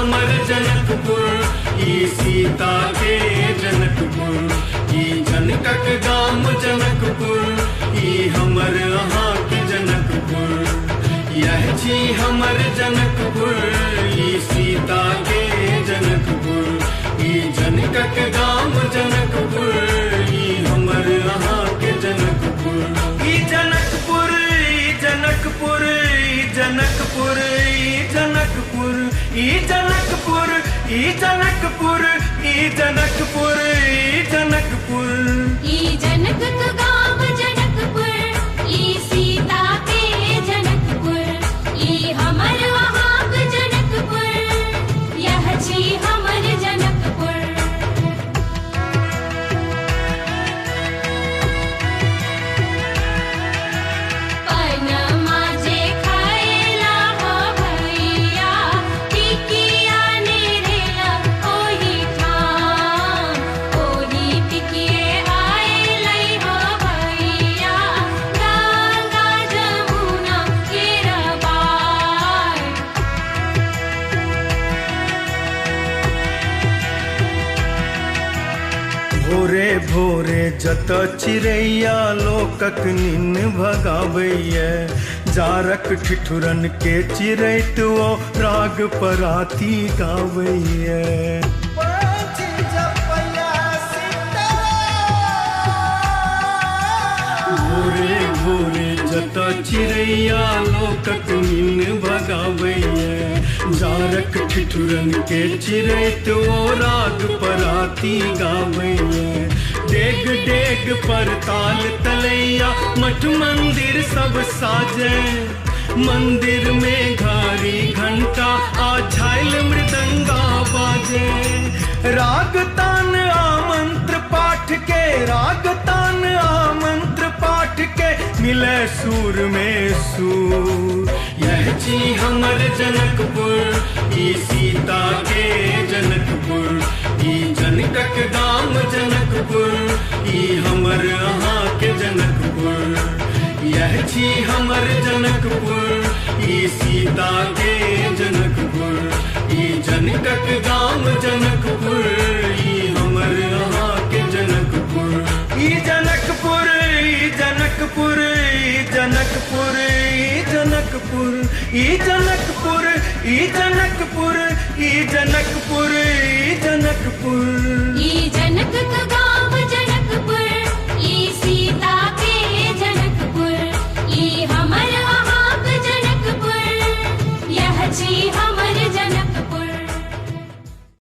हमर जनकपुर, ई सीता के जनकपुर, ई जनकक गाम जनकपुर, ई हमर अहाँ के जनकपुर। यह छी हमर जनकपुर, ई सीता के जनकपुर, ई जनकक गाम जनकपुर, ई हमर अहाँ के जनकपुर। ई जनकपुर, ई जनकपुर, ई जनकपुर, ई जनकपुर, ई जनकपुर, ई जनकपुर, ई जनकपुर, ई जनकपुर। ई जनक गाम जनकपुर, ई सीता के जनकपुर, ई हमर वहाँ के जनकपुर, यह छी हमर जनकपुर। पनमा जे खाएला हो भैया, टिकिया नेरेला ओही ठाम, ओही टिकिए आएलै हो भैया, गंगा जमुना केरबार। भोरे भोरे जत चिड़ैया लोकक नीन भगावैये, जारक ठिठुरन के चिरैत ओ राग पराती गावैये। भोरे भोरे जत चिड़ैया लोकक नीन भगावैये, जारक ठिठुरन के चिरैत ओ राग पराती गावैये। डेग डेग पर ताल तलैया मठ मंदिर सब साजे, मंदिर में घारी घंटा आ झाइल मृदंगा बाजे। राग तान आमंत्र पाठ के, राग तान आमंत्र पाठ के, मिले सूर में सूर। यह छी हमर जनकपुर, ई सीता के जनकपुर, ई जनकक गाम जनकपुर, ई हमर अहाँ के जनकपुर। यह छी हमर जनकपुर, ई सीता के जनकपुर, ई जनकक गाम जनकपुर, ई हमर अहाँ के जनकपुर। ई जनकपुर, ई जनकपुर, ई जनकपुर, ई जनकपुर, ई जनकपुर, ई जनकपुर, ई जनकपुर, ई जनकपुर। ई जनक